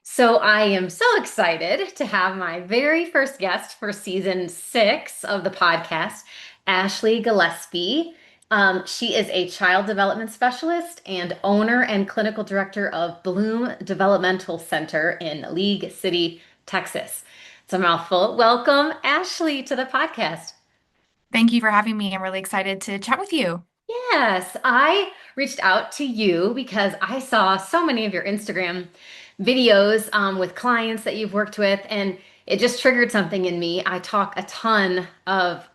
So I am so excited to have my very first guest for season 6 of the podcast, Ashley Gillespie. She is a child development specialist and owner and clinical director of Bloom Developmental Center in League City, Texas. It's a mouthful. Welcome, Ashley, to the podcast. Thank you for having me. I'm really excited to chat with you. Yes, I reached out to you because I saw so many of your Instagram videos with clients that you've worked with, and it just triggered something in me. I talk a ton of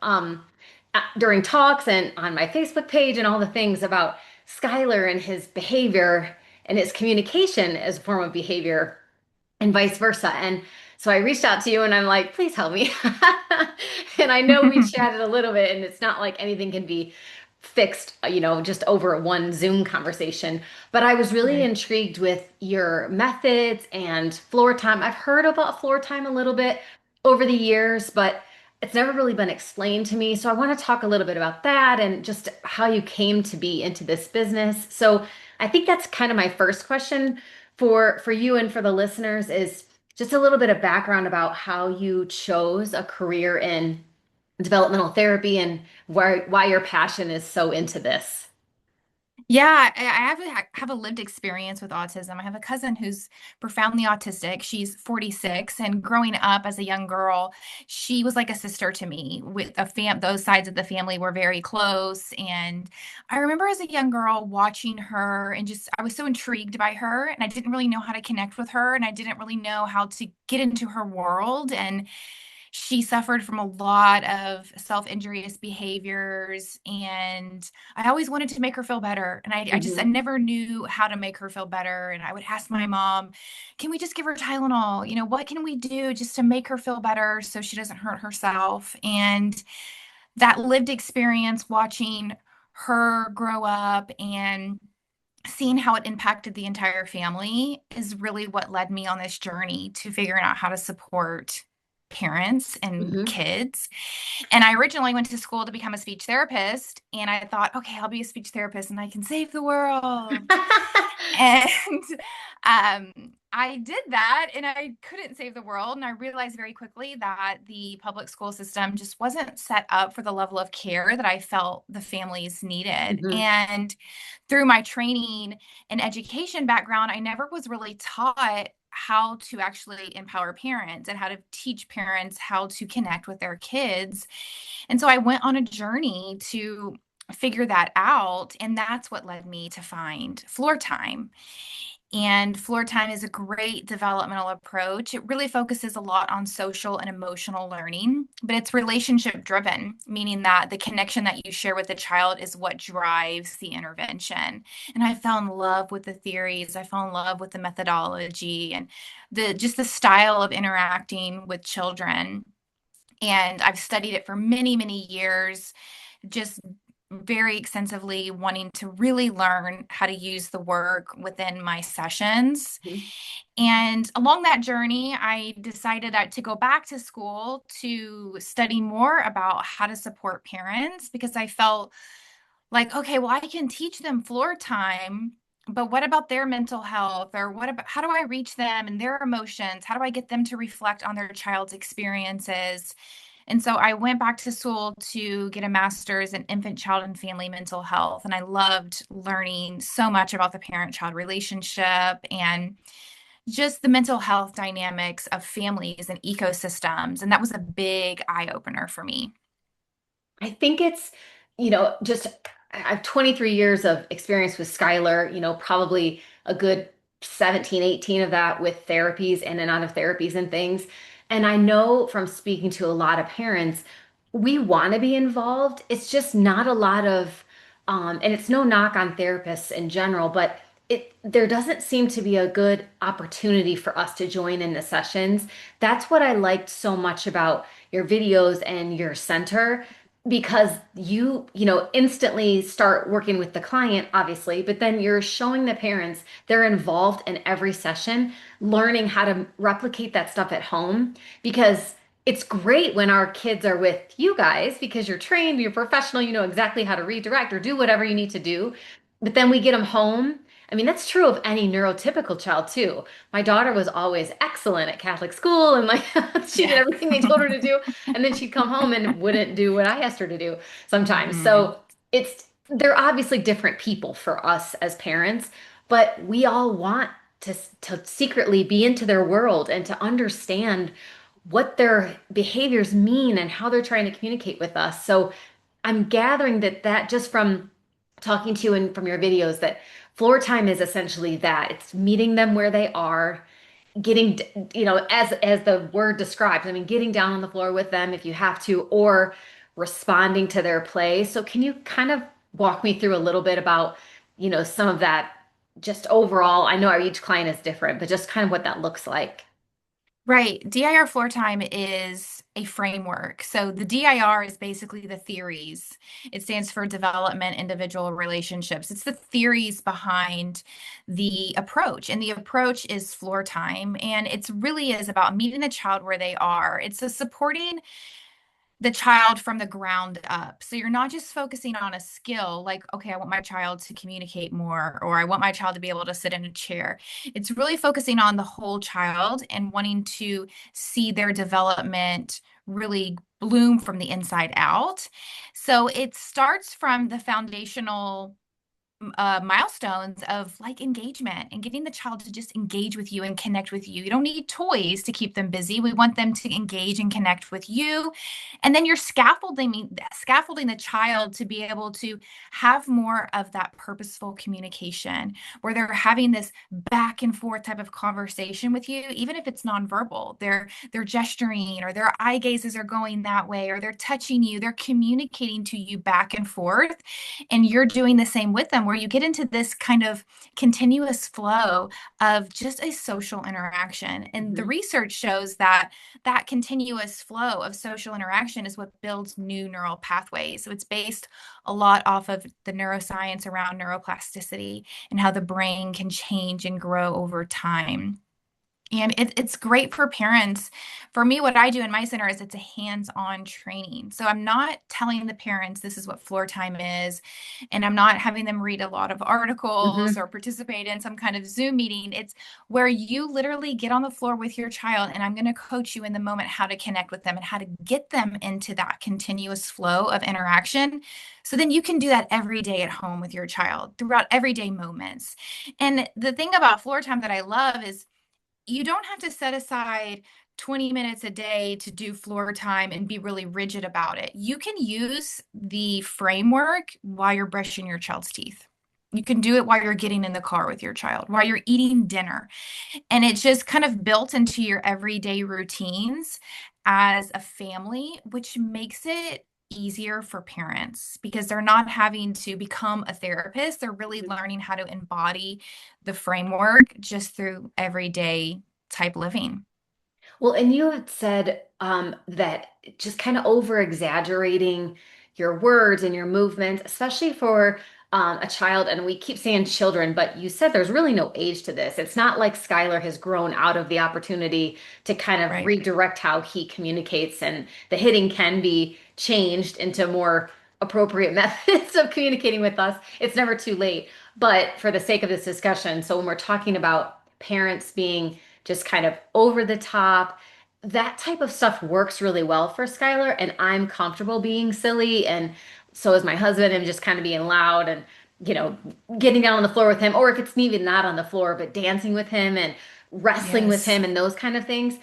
during talks and on my Facebook page and all the things about Skylar and his behavior and his communication as a form of behavior and vice versa. And so I reached out to you and I'm like, please help me. And I know we chatted a little bit, and it's not like anything can be fixed, just over one Zoom conversation. But I was really Right. intrigued with your methods and floor time. I've heard about floor time a little bit over the years, but it's never really been explained to me. So I want to talk a little bit about that and just how you came to be into this business. So I think that's kind of my first question for you and for the listeners is just a little bit of background about how you chose a career in developmental therapy and why your passion is so into this. Yeah, I have a lived experience with autism. I have a cousin who's profoundly autistic. She's 46, and growing up as a young girl, she was like a sister to me. With those sides of the family were very close. And I remember as a young girl watching her and just I was so intrigued by her, and I didn't really know how to connect with her, and I didn't really know how to get into her world. And she suffered from a lot of self-injurious behaviors, and I always wanted to make her feel better, and I Hmm. never knew how to make her feel better. And I would ask my mom, can we just give her Tylenol? What can we do just to make her feel better so she doesn't hurt herself? And that lived experience watching her grow up and seeing how it impacted the entire family is really what led me on this journey to figuring out how to support parents and Hmm. kids. And I originally went to school to become a speech therapist, and I thought, okay, I'll be a speech therapist and I can save the world. And um, I did that, and I couldn't save the world. And I realized very quickly that the public school system just wasn't set up for the level of care that I felt the families needed. Hmm. And through my training and education background, I never was really taught how to actually empower parents and how to teach parents how to connect with their kids. And so I went on a journey to figure that out. And that's what led me to find floor time. And floor time is a great developmental approach. It really focuses a lot on social and emotional learning, but it's relationship driven, meaning that the connection that you share with the child is what drives the intervention. And I fell in love with the theories, I fell in love with the methodology and the style of interacting with children. And I've studied it for many, many years, just very extensively wanting to really learn how to use the work within my sessions. And along that journey, I decided to go back to school to study more about how to support parents because I felt like, okay, well, I can teach them floor time, but what about their mental health? Or what about how do I reach them and their emotions? How do I get them to reflect on their child's experiences? And so I went back to school to get a master's in infant, child, and family mental health. And I loved learning so much about the parent child relationship and just the mental health dynamics of families and ecosystems. And that was a big eye opener for me. I think it's, just I have 23 years of experience with Skylar, probably a good 17, 18 of that with therapies in and out of therapies and things. And I know from speaking to a lot of parents, we want to be involved. It's just not a lot of, and it's no knock on therapists in general, but there doesn't seem to be a good opportunity for us to join in the sessions. That's what I liked so much about your videos and your center because you instantly start working with the client obviously, but then you're showing the parents they're involved in every session, learning how to replicate that stuff at home because it's great when our kids are with you guys because you're trained, you're professional, you know exactly how to redirect or do whatever you need to do. But then we get them home I mean, that's true of any neurotypical child too. My daughter was always excellent at Catholic school and like she did Yeah. everything they told her to do. And then she'd come home and wouldn't do what I asked her to do sometimes. Hmm. So they're obviously different people for us as parents, but we all want to secretly be into their world and to understand what their behaviors mean and how they're trying to communicate with us. So I'm gathering that just from talking to you and from your videos that floor time is essentially that. It's meeting them where they are, getting, as the word describes, I mean, getting down on the floor with them if you have to, or responding to their play. So can you kind of walk me through a little bit about, some of that just overall? I know each client is different, but just kind of what that looks like. Right. DIR floor time is a framework. So the DIR is basically the theories. It stands for development, individual relationships. It's the theories behind the approach. And the approach is floor time. And it's really is about meeting the child where they are. It's a supporting the child from the ground up. So you're not just focusing on a skill like, okay, I want my child to communicate more, or I want my child to be able to sit in a chair. It's really focusing on the whole child and wanting to see their development really bloom from the inside out. So it starts from the foundational milestones of like engagement and getting the child to just engage with you and connect with you. You don't need toys to keep them busy. We want them to engage and connect with you. And then you're scaffolding the child to be able to have more of that purposeful communication where they're having this back and forth type of conversation with you, even if it's nonverbal. They're gesturing or their eye gazes are going that way or they're touching you, they're communicating to you back and forth and you're doing the same with them, where you get into this kind of continuous flow of just a social interaction. And the Mhm. research shows that that continuous flow of social interaction is what builds new neural pathways. So it's based a lot off of the neuroscience around neuroplasticity and how the brain can change and grow over time. And it's great for parents. For me, what I do in my center is it's a hands-on training. So I'm not telling the parents this is what floor time is, and I'm not having them read a lot of articles Mhm. or participate in some kind of Zoom meeting. It's where you literally get on the floor with your child, and I'm going to coach you in the moment how to connect with them and how to get them into that continuous flow of interaction. So then you can do that every day at home with your child throughout everyday moments. And the thing about floor time that I love is you don't have to set aside 20 minutes a day to do floor time and be really rigid about it. You can use the framework while you're brushing your child's teeth. You can do it while you're getting in the car with your child, while you're eating dinner. And it's just kind of built into your everyday routines as a family, which makes it easier for parents because they're not having to become a therapist. They're really learning how to embody the framework just through everyday type living. Well, and you had said that just kind of over exaggerating your words and your movements, especially for a child, and we keep saying children, but you said there's really no age to this. It's not like Skylar has grown out of the opportunity to kind of Right. redirect how he communicates, and the hitting can be changed into more appropriate methods of communicating with us. It's never too late. But for the sake of this discussion, so when we're talking about parents being just kind of over the top. That type of stuff works really well for Skylar, and I'm comfortable being silly, and so is my husband, and just kind of being loud and, you know, getting down on the floor with him, or if it's even not on the floor, but dancing with him and wrestling with Yes. him and those kind of things.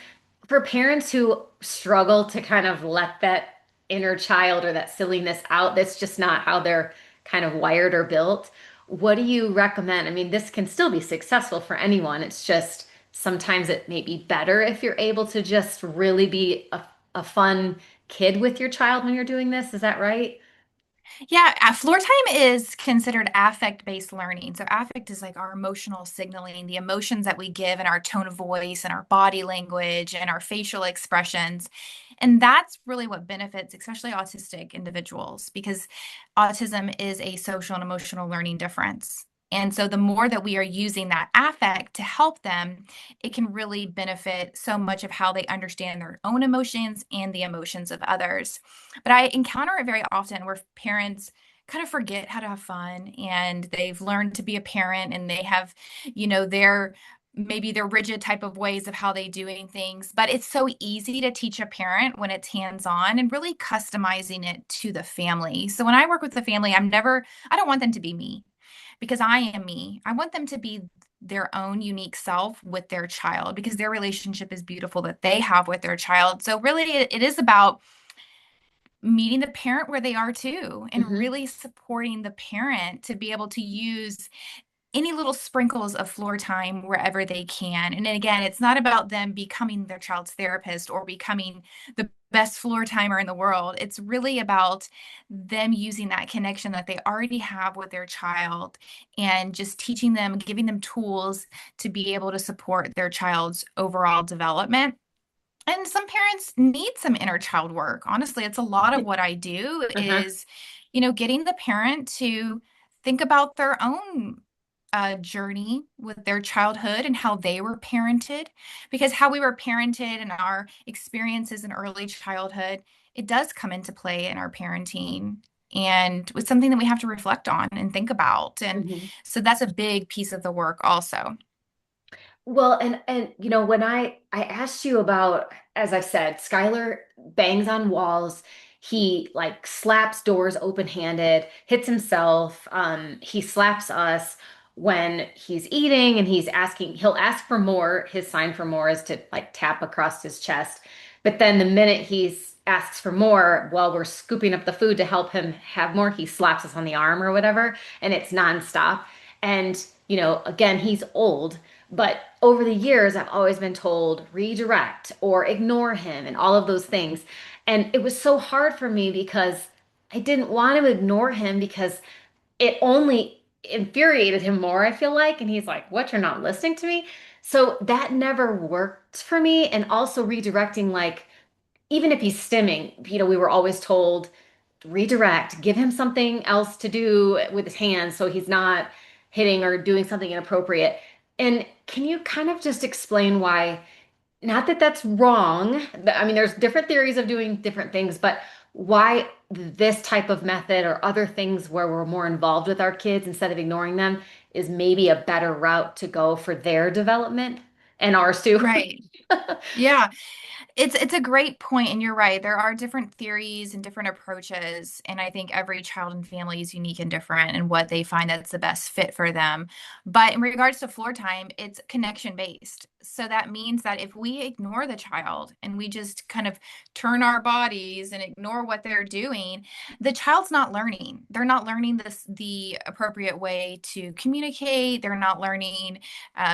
For parents who struggle to kind of let that inner child or that silliness out, that's just not how they're kind of wired or built. What do you recommend? I mean, this can still be successful for anyone. It's just sometimes it may be better if you're able to just really be a fun kid with your child when you're doing this. Is that right? Yeah, floor time is considered affect-based learning. So affect is like our emotional signaling, the emotions that we give and our tone of voice and our body language and our facial expressions. And that's really what benefits, especially autistic individuals, because autism is a social and emotional learning difference. And so the more that we are using that affect to help them, it can really benefit so much of how they understand their own emotions and the emotions of others. But I encounter it very often where parents kind of forget how to have fun, and they've learned to be a parent, and they have, their maybe their rigid type of ways of how they doing things. But it's so easy to teach a parent when it's hands-on and really customizing it to the family. So when I work with the family, I don't want them to be me because I am me. I want them to be their own unique self with their child because their relationship is beautiful that they have with their child. So really it is about meeting the parent where they are too, and Hmm. really supporting the parent to be able to use any little sprinkles of floor time wherever they can. And then again, it's not about them becoming their child's therapist or becoming the best floor timer in the world. It's really about them using that connection that they already have with their child and just teaching them, giving them tools to be able to support their child's overall development. And some parents need some inner child work. Honestly, it's a lot of what I do Uh-huh. is, getting the parent to think about their own journey with their childhood and how they were parented. Because how we were parented and our experiences in early childhood, it does come into play in our parenting. And it's something that we have to reflect on and think about. And Hmm. so that's a big piece of the work also. Well, and when I asked you about, as I've said, Skylar bangs on walls. He like slaps doors open-handed, hits himself. He slaps us when he's eating and he'll ask for more. His sign for more is to like tap across his chest. But then the minute he's asks for more while we're scooping up the food to help him have more, he slaps us on the arm or whatever, and it's nonstop. And, again, he's old. But over the years, I've always been told redirect or ignore him and all of those things. And it was so hard for me because I didn't want to ignore him because it only infuriated him more, I feel like. And he's like, "What? You're not listening to me?" So that never worked for me. And also redirecting, like, even if he's stimming, we were always told redirect, give him something else to do with his hands so he's not hitting or doing something inappropriate. And can you kind of just explain why, not that that's wrong, I mean, there's different theories of doing different things, but why this type of method or other things where we're more involved with our kids instead of ignoring them is maybe a better route to go for their development and ours too? Right. Yeah. It's a great point, and you're right. There are different theories and different approaches, and I think every child and family is unique and different and what they find that's the best fit for them. But in regards to floor time, it's connection based. So that means that if we ignore the child and we just kind of turn our bodies and ignore what they're doing, the child's not learning. They're not learning the appropriate way to communicate. They're not learning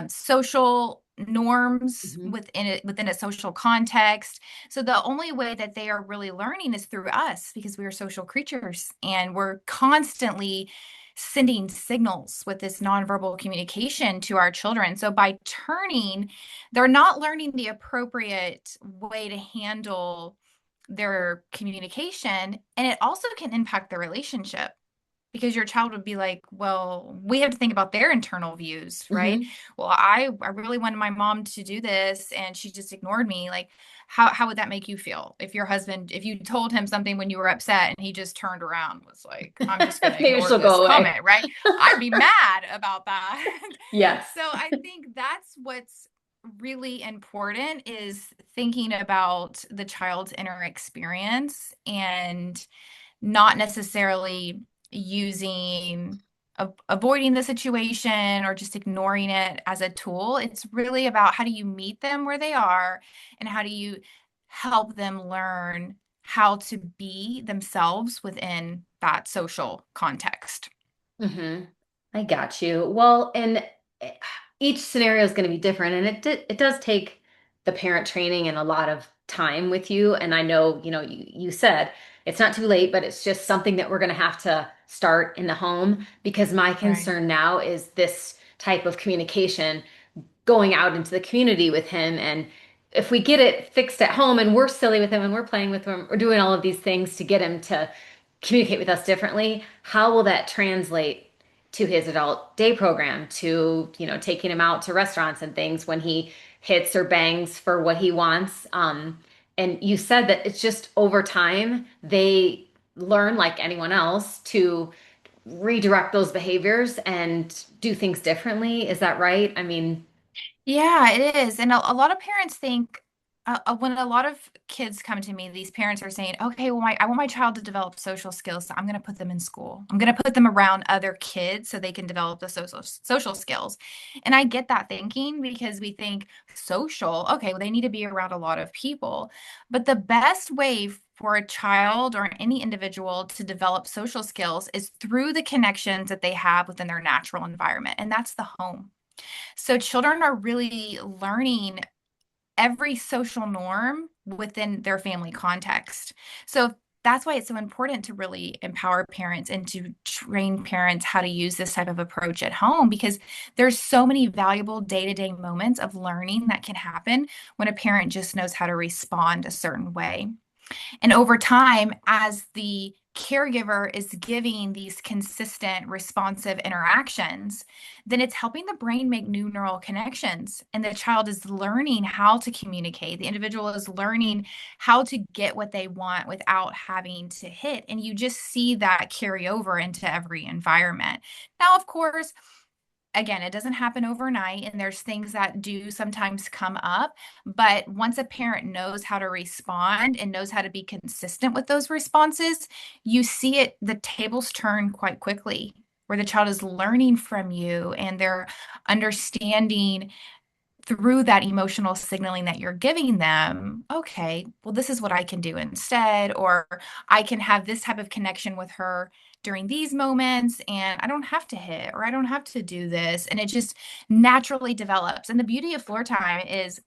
social norms Mhm. within a social context. So the only way that they are really learning is through us because we are social creatures and we're constantly sending signals with this nonverbal communication to our children. So by turning, they're not learning the appropriate way to handle their communication, and it also can impact the relationship because your child would be like, well, we have to think about their internal views, right? Mhm. Well, I really wanted my mom to do this and she just ignored me. Like, how would that make you feel if your husband, if you told him something when you were upset and he just turned around, was like, I'm just going to Maybe ignore she'll this go away. comment, right? I'd be mad about that. Yes. So I think that's what's really important is thinking about the child's inner experience and not necessarily using avoiding the situation or just ignoring it as a tool. It's really about how do you meet them where they are and how do you help them learn how to be themselves within that social context. Hmm. I got you. Well, and eh, each scenario is going to be different, and it does take the parent training and a lot of time with you. And I know, you said it's not too late, but it's just something that we're going to have to start in the home because my Right. concern now is this type of communication going out into the community with him. And if we get it fixed at home and we're silly with him and we're playing with him, we're doing all of these things to get him to communicate with us differently, how will that translate to his adult day program, to, taking him out to restaurants and things when he hits or bangs for what he wants? And you said that it's just over time, they learn like anyone else to redirect those behaviors and do things differently. Is that right? I mean, Yeah, it is. And a lot of parents think when a lot of kids come to me, these parents are saying, okay, well, I want my child to develop social skills, so I'm going to put them in school. I'm going to put them around other kids so they can develop the social skills. And I get that thinking because we think social, okay, well, they need to be around a lot of people. But the best way for a child or any individual to develop social skills is through the connections that they have within their natural environment, and that's the home. So children are really learning every social norm within their family context. So that's why it's so important to really empower parents and to train parents how to use this type of approach at home because there's so many valuable day-to-day moments of learning that can happen when a parent just knows how to respond a certain way. And over time, as the caregiver is giving these consistent, responsive interactions, then it's helping the brain make new neural connections. And the child is learning how to communicate. The individual is learning how to get what they want without having to hit. And you just see that carry over into every environment. Now, of course, again, it doesn't happen overnight, and there's things that do sometimes come up. But once a parent knows how to respond and knows how to be consistent with those responses, you see it, the tables turn quite quickly, where the child is learning from you and they're understanding through that emotional signaling that you're giving them, okay, well, this is what I can do instead, or I can have this type of connection with her during these moments, and I don't have to hit, or I don't have to do this. And it just naturally develops. And the beauty of floor time is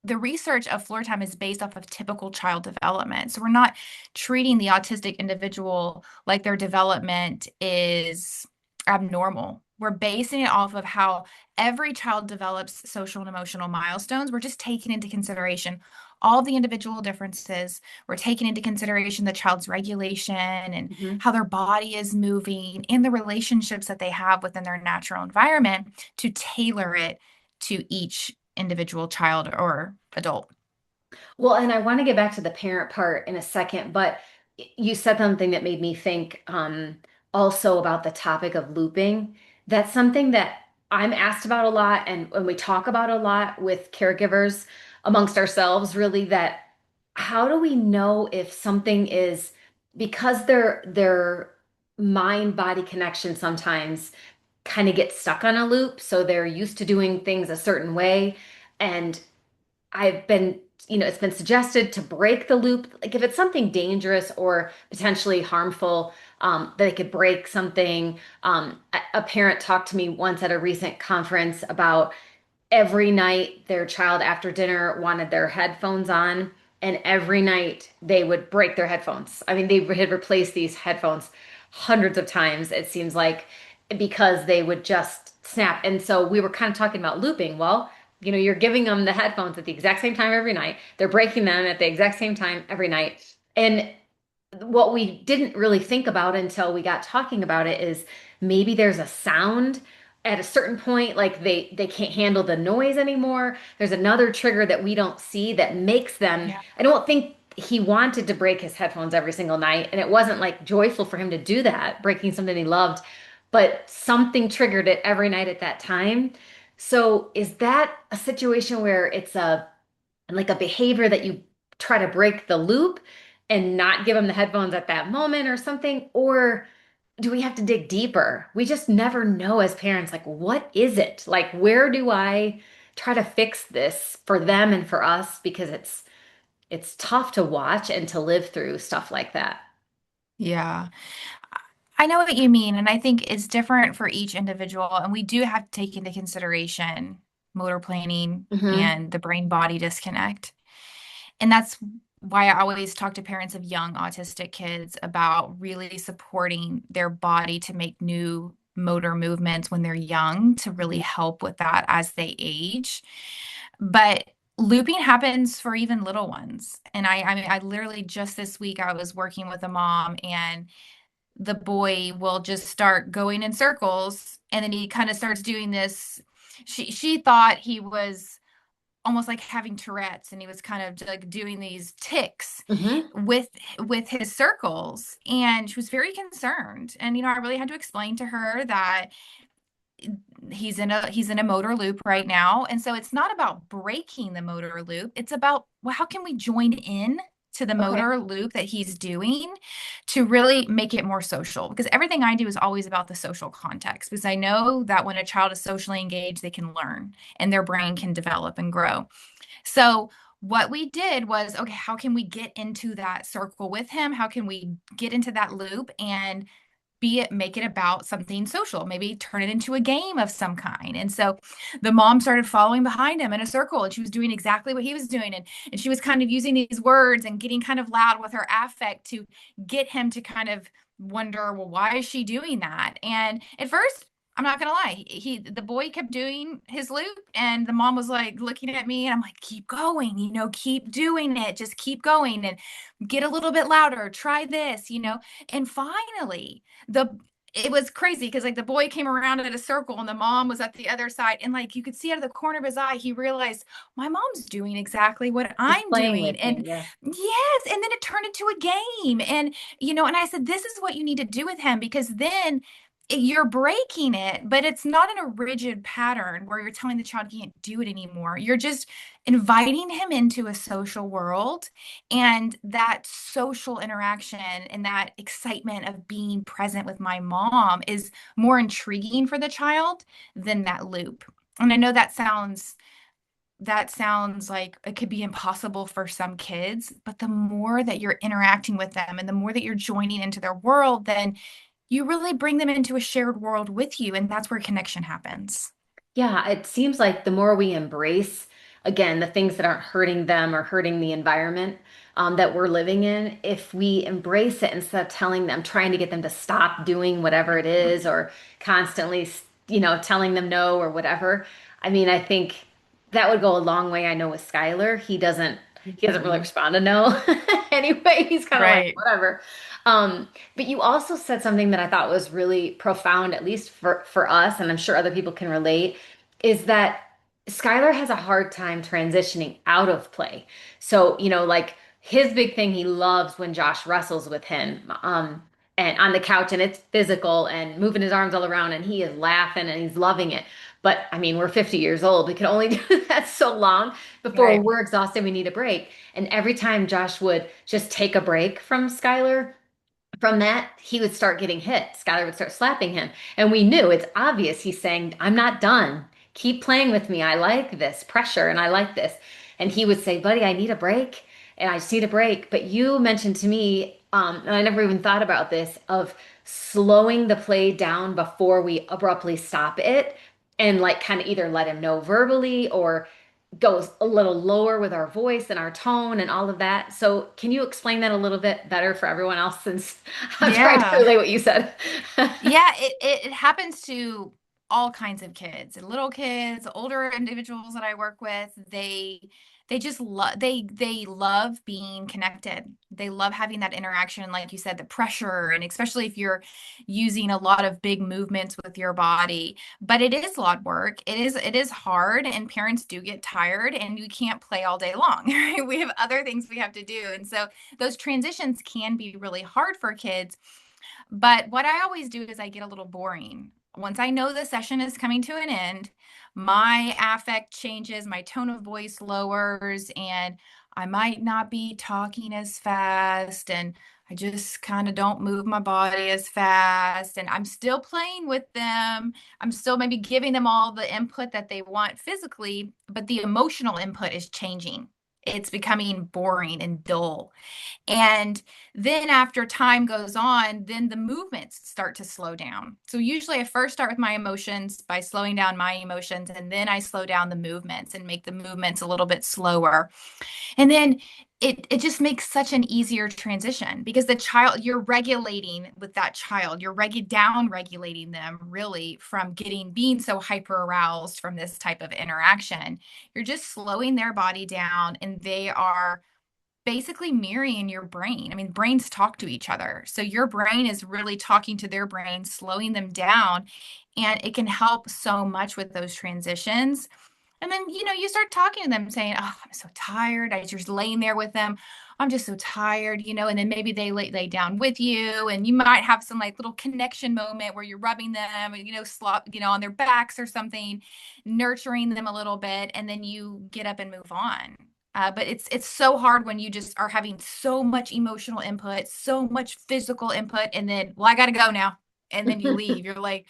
the research of floor time is based off of typical child development. So we're not treating the autistic individual like their development is abnormal. We're basing it off of how every child develops social and emotional milestones. We're just taking into consideration all the individual differences. We're taking into consideration the child's regulation and mhm. how their body is moving and the relationships that they have within their natural environment to tailor it to each individual child or adult. Well, and I want to get back to the parent part in a second, but you said something that made me think also about the topic of looping. That's something that I'm asked about a lot, and when we talk about a lot with caregivers amongst ourselves, really, that how do we know if something is because their mind-body connection sometimes kind of gets stuck on a loop, so they're used to doing things a certain way. And I've been, it's been suggested to break the loop. Like if it's something dangerous or potentially harmful, they could break something. A parent talked to me once at a recent conference about every night their child after dinner wanted their headphones on, and every night they would break their headphones. I mean, they had replaced these headphones hundreds of times, it seems like, because they would just snap. And so we were kind of talking about looping. Well, you're giving them the headphones at the exact same time every night. They're breaking them at the exact same time every night. And what we didn't really think about until we got talking about it is maybe there's a sound at a certain point, like they can't handle the noise anymore. There's another trigger that we don't see that makes them. Yeah. I don't think he wanted to break his headphones every single night, and it wasn't like joyful for him to do that, breaking something he loved, but something triggered it every night at that time. So is that a situation where it's a like a behavior that you try to break the loop and not give them the headphones at that moment or something? Or do we have to dig deeper? We just never know as parents, like, what is it? Like, where do I try to fix this for them and for us? Because it's tough to watch and to live through stuff like that. Yeah. I know what you mean. And I think it's different for each individual. And we do have to take into consideration motor planning Hmm. and the brain body disconnect. And that's why I always talk to parents of young autistic kids about really supporting their body to make new motor movements when they're young to really help with that as they age. But looping happens for even little ones. And I mean, I literally just this week I was working with a mom and the boy will just start going in circles and then he kind of starts doing this. She thought he was almost like having Tourette's, and he was kind of like doing these ticks Hmm. with his circles, and she was very concerned. And I really had to explain to her that he's in a motor loop right now, and so it's not about breaking the motor loop. It's about, well, how can we join in to the Okay. motor loop that he's doing to really make it more social, because everything I do is always about the social context, because I know that when a child is socially engaged, they can learn and their brain can develop and grow. So what we did was, okay, how can we get into that circle with him? How can we get into that loop and make it about something social, maybe turn it into a game of some kind. And so the mom started following behind him in a circle, and she was doing exactly what he was doing. And she was kind of using these words and getting kind of loud with her affect to get him to kind of wonder, well, why is she doing that? And at first, I'm not gonna lie, the boy kept doing his loop, and the mom was like looking at me, and I'm like, keep going, keep doing it, just keep going, and get a little bit louder, try this. And finally, the it was crazy because like the boy came around in a circle and the mom was at the other side, and like you could see out of the corner of his eye, he realized my mom's doing exactly what She's I'm playing doing. with me. And Yeah. yes, and then it turned into a game. And I said, this is what you need to do with him, because then you're breaking it, but it's not in a rigid pattern where you're telling the child he can't do it anymore. You're just inviting him into a social world, and that social interaction and that excitement of being present with my mom is more intriguing for the child than that loop. And I know that sounds like it could be impossible for some kids, but the more that you're interacting with them and the more that you're joining into their world, then you really bring them into a shared world with you, and that's where connection happens. Yeah, it seems like the more we embrace, again, the things that aren't hurting them or hurting the environment that we're living in, if we embrace it instead of telling them, trying to get them to stop doing whatever it is, or constantly, telling them no or whatever. I mean, I think that would go a long way. I know with Skylar, he doesn't really Mhm. respond to no anyway. He's kind of like, Right. whatever. But you also said something that I thought was really profound, at least for us, and I'm sure other people can relate, is that Skylar has a hard time transitioning out of play. So, like his big thing, he loves when Josh wrestles with him, and on the couch, and it's physical and moving his arms all around, and he is laughing and he's loving it. But I mean, we're 50 years old. We can only do that so long before Right. we're exhausted. We need a break. And every time Josh would just take a break from Skylar, from that, he would start getting hit. Skylar would start slapping him. And we knew it's obvious he's saying, I'm not done. Keep playing with me. I like this pressure and I like this. And he would say, Buddy, I need a break. And I just need a break. But you mentioned to me, and I never even thought about this, of slowing the play down before we abruptly stop it and like kind of either let him know verbally or goes a little lower with our voice and our tone and all of that. So, can you explain that a little bit better for everyone else since I'm trying to Yeah. relay what you said? Yeah, it happens to all kinds of kids, little kids, older individuals that I work with. They just love they love being connected. They love having that interaction, like you said, the pressure, and especially if you're using a lot of big movements with your body. But it is a lot of work. It is hard, and parents do get tired, and you can't play all day long. Right? We have other things we have to do. And so those transitions can be really hard for kids, but what I always do is I get a little boring. Once I know the session is coming to an end, my affect changes, my tone of voice lowers, and I might not be talking as fast, and I just kind of don't move my body as fast. And I'm still playing with them. I'm still maybe giving them all the input that they want physically, but the emotional input is changing. It's becoming boring and dull. And then after time goes on, then the movements start to slow down. So usually I first start with my emotions by slowing down my emotions, and then I slow down the movements and make the movements a little bit slower. And then it just makes such an easier transition, because the child, you're regulating with that child, you're down regulating them really from being so hyper aroused from this type of interaction. You're just slowing their body down, and they are basically mirroring your brain. I mean, brains talk to each other. So your brain is really talking to their brain, slowing them down. And it can help so much with those transitions. And then, you start talking to them saying, "Oh, I'm so tired." I just laying there with them. "I'm just so tired," and then maybe they lay down with you, and you might have some like little connection moment where you're rubbing them, and, slop, on their backs or something, nurturing them a little bit, and then you get up and move on. But it's so hard when you just are having so much emotional input, so much physical input, and then, well, I gotta go now. And then you leave. You're like,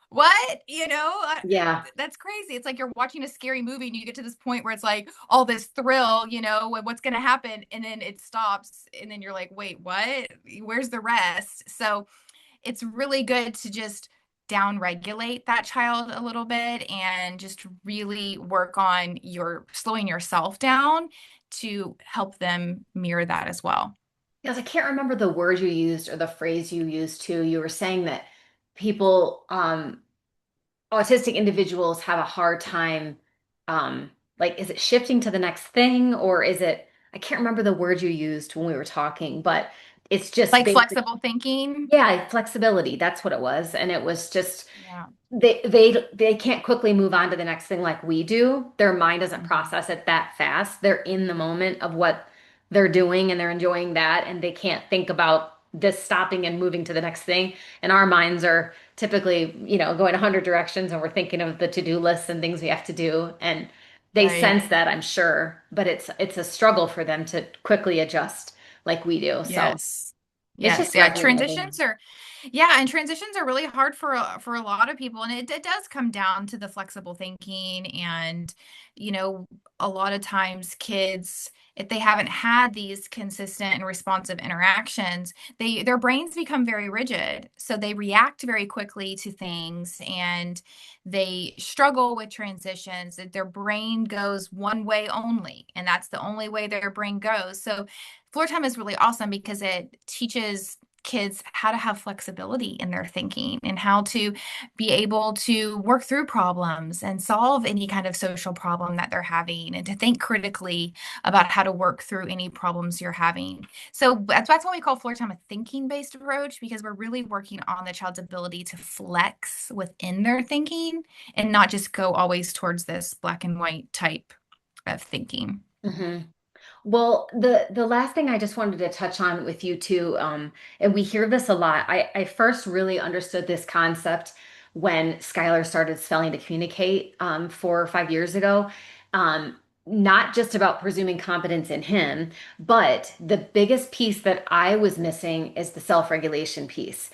what? Yeah. That's crazy. It's like you're watching a scary movie and you get to this point where it's like all this thrill, what's going to happen, and then it stops, and then you're like, wait, what? Where's the rest? So it's really good to just down regulate that child a little bit and just really work on your slowing yourself down to help them mirror that as well. Yes, I can't remember the word you used or the phrase you used too. You were saying that people, autistic individuals have a hard time, like, is it shifting to the next thing or is it, I can't remember the word you used when we were talking, but it's just Like basic. flexible thinking. Yeah, flexibility. That's what it was. And it was just Yeah. they can't quickly move on to the next thing like we do. Their mind doesn't Mhm. process it that fast. They're in the moment of what they're doing and they're enjoying that and they can't think about this stopping and moving to the next thing. And our minds are typically, going 100 directions and we're thinking of the to-do lists and things we have to do and they Right. sense that, I'm sure, but it's a struggle for them to quickly adjust like we do. So, Yes. it's just Yes. Yeah. regulating. Transitions are really hard for a lot of people. And it does come down to the flexible thinking. And, you know, a lot of times kids, if they haven't had these consistent and responsive interactions, their brains become very rigid. So they react very quickly to things and they struggle with transitions. That their brain goes one way only, and that's the only way their brain goes. So floor time is really awesome because it teaches kids how to have flexibility in their thinking and how to be able to work through problems and solve any kind of social problem that they're having and to think critically about how to work through any problems you're having. So that's why we call floor time a thinking based approach, because we're really working on the child's ability to flex within their thinking and not just go always towards this black and white type of thinking. Hmm. Well, the last thing I just wanted to touch on with you too, and we hear this a lot. I first really understood this concept when Skylar started failing to communicate 4 or 5 years ago. Not just about presuming competence in him, but the biggest piece that I was missing is the self-regulation piece.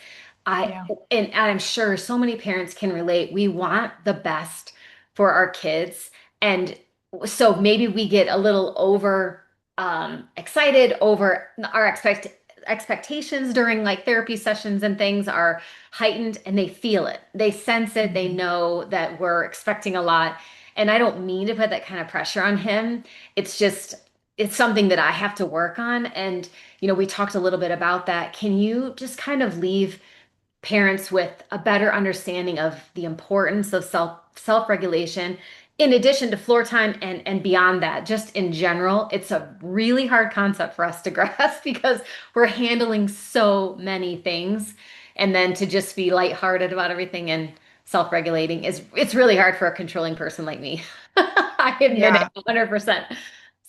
I Yeah. and I'm sure so many parents can relate. We want the best for our kids, and so maybe we get a little over excited over our expectations during like therapy sessions and things are heightened and they feel it. They sense it. They Mhm. know that we're expecting a lot. And I don't mean to put that kind of pressure on him. It's just, it's something that I have to work on. And, we talked a little bit about that. Can you just kind of leave parents with a better understanding of the importance of self-regulation in addition to floor time and beyond that, just in general? It's a really hard concept for us to grasp because we're handling so many things, and then to just be lighthearted about everything and self-regulating is, it's really hard for a controlling person like me. I admit it Yeah. 100%.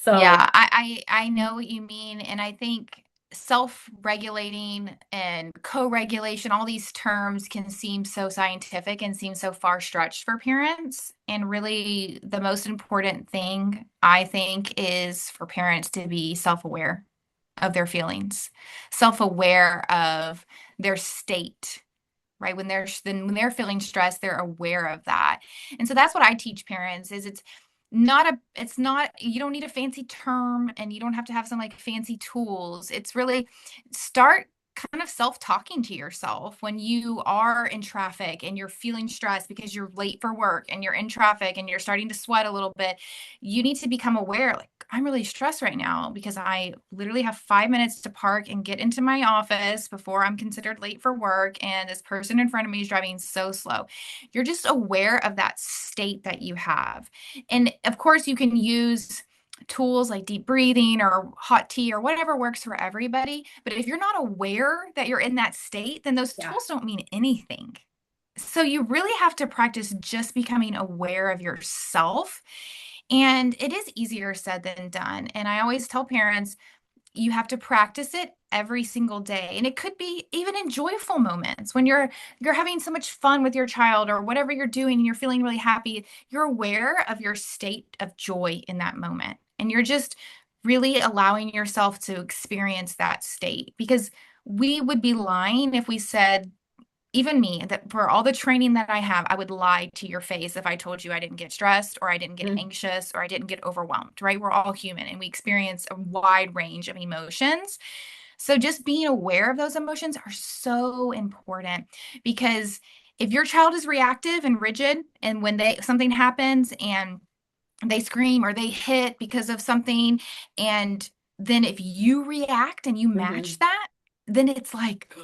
Yeah, So, I know what you mean. And I think self-regulating and co-regulation, all these terms can seem so scientific and seem so far-stretched for parents. And really, the most important thing, I think, is for parents to be self-aware of their feelings, self-aware of their state. Right, when they're feeling stressed, they're aware of that. And so that's what I teach parents is it's not, you don't need a fancy term and you don't have to have some like fancy tools. It's really start kind of self-talking to yourself when you are in traffic and you're feeling stressed because you're late for work and you're in traffic and you're starting to sweat a little bit. You need to become aware, like, I'm really stressed right now because I literally have 5 minutes to park and get into my office before I'm considered late for work. And this person in front of me is driving so slow. You're just aware of that state that you have. And of course, you can use tools like deep breathing or hot tea or whatever works for everybody. But if you're not aware that you're in that state, then those yeah. tools don't mean anything. So you really have to practice just becoming aware of yourself. And it is easier said than done. And I always tell parents, you have to practice it every single day. And it could be even in joyful moments when you're having so much fun with your child or whatever you're doing and you're feeling really happy, you're aware of your state of joy in that moment. And you're just really allowing yourself to experience that state because we would be lying if we said even me, that for all the training that I have, I would lie to your face if I told you I didn't get stressed or I didn't get Mhm. anxious or I didn't get overwhelmed, right? We're all human and we experience a wide range of emotions. So just being aware of those emotions are so important because if your child is reactive and rigid and when they something happens and they scream or they hit because of something and then if you react and you match Mhm. that, then it's like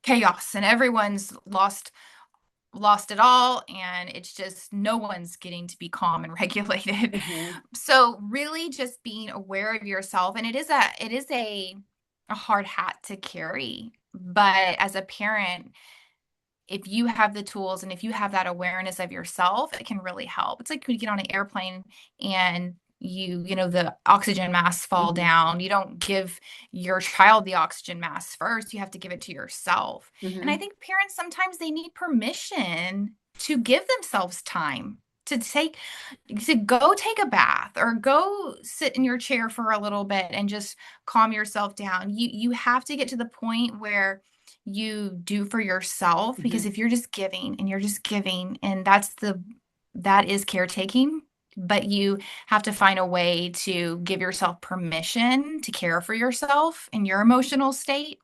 chaos and everyone's lost it all and it's just no one's getting to be calm and regulated. Mhm. So really just being aware of yourself and it is a hard hat to carry, but as a parent, if you have the tools and if you have that awareness of yourself, it can really help. It's like when you get on an airplane and you know, the oxygen masks fall Mhm. down. You don't give your child the oxygen mask first. You have to give it to yourself. And I Mhm. think parents sometimes they need permission to give themselves time to go take a bath or go sit in your chair for a little bit and just calm yourself down. You have to get to the point where you do for yourself because Mhm. if you're just giving and you're just giving and that is caretaking, but you have to find a way to give yourself permission to care for yourself in your emotional state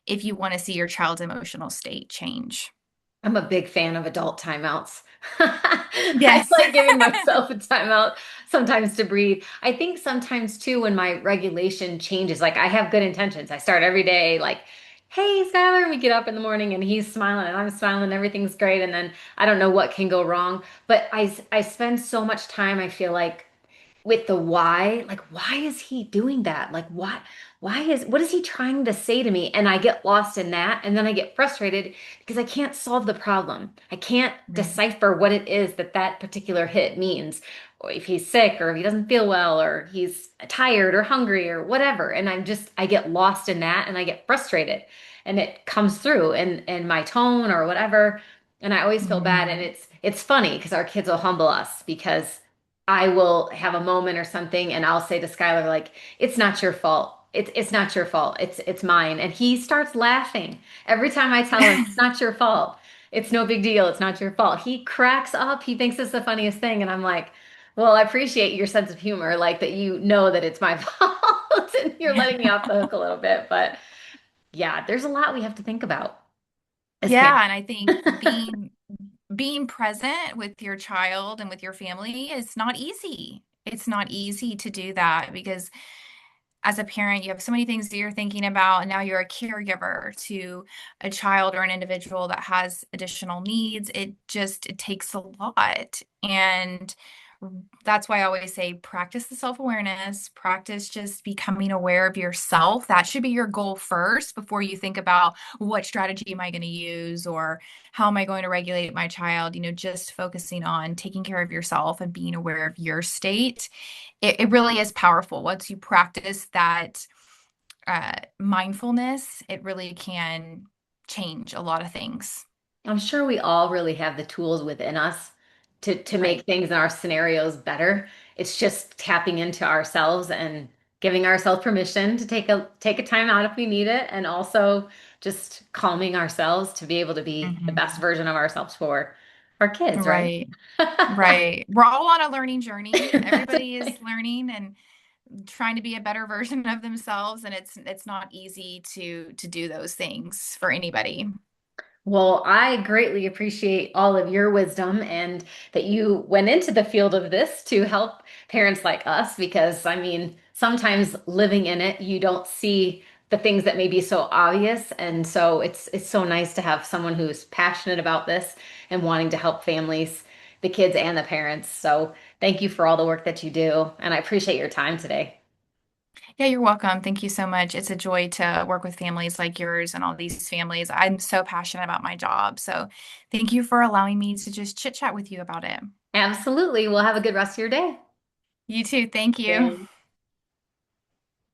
if you want to see your child's emotional state change. I'm a big fan of adult timeouts. I Yes. like giving myself a timeout sometimes to breathe. I think sometimes too, when my regulation changes, like I have good intentions. I start every day like, hey, Skylar, and we get up in the morning and he's smiling and I'm smiling, everything's great. And then I don't know what can go wrong. But I spend so much time, I feel like, with the why, like why is he doing that? Like what is he trying to say to me? And I get lost in that and then I get frustrated because I can't solve the problem. I can't Right. decipher what it is that that particular hit means, or if he's sick or if he doesn't feel well or he's tired or hungry or whatever. And I get lost in that and I get frustrated and it comes through in my tone or whatever. And I always feel bad and Mhm. it's funny because our kids will humble us because I will have a moment or something and I'll say to Skylar, like, it's not your fault. It's not your fault. It's mine. And he starts laughing. Every time I tell him it's not your fault. It's no big deal. It's not your fault. He cracks up. He thinks it's the funniest thing. And I'm like, well, I appreciate your sense of humor, like that you know that it's my fault and you're letting me off the hook a little bit. But yeah, there's a lot we have to think about as parents. Yeah, and I think being present with your child and with your family is not easy. It's not easy to do that because as a parent, you have so many things that you're thinking about, and now you're a caregiver to a child or an individual that has additional needs. It takes a lot. And that's why I always say practice the self-awareness, practice just becoming aware of yourself. That should be your goal first before you think about what strategy am I going to use or how am I going to regulate my child, just focusing on taking care of yourself and being aware of your state. It really is powerful. Once you practice that mindfulness, it really can change a lot of things. I'm sure we all really have the tools within us to make Right. things in our scenarios better. It's just tapping into ourselves and giving ourselves permission to take a time out if we need it, and also just calming ourselves to be able to be the best Mhm. version of ourselves for our kids, right? Right. Right. We're all on a learning journey. Everybody is learning and trying to be a better version of themselves, and it's not easy to do those things for anybody. Well, I greatly appreciate all of your wisdom and that you went into the field of this to help parents like us because I mean, sometimes living in it, you don't see the things that may be so obvious. And so it's so nice to have someone who's passionate about this and wanting to help families, the kids and the parents. So thank you for all the work that you do, and I appreciate your time today. Yeah, you're welcome. Thank you so much. It's a joy to work with families like yours and all these families. I'm so passionate about my job. So thank you for allowing me to just chit chat with you about it. Absolutely. Well, have a good rest of your day. You too. Thank you. Thanks.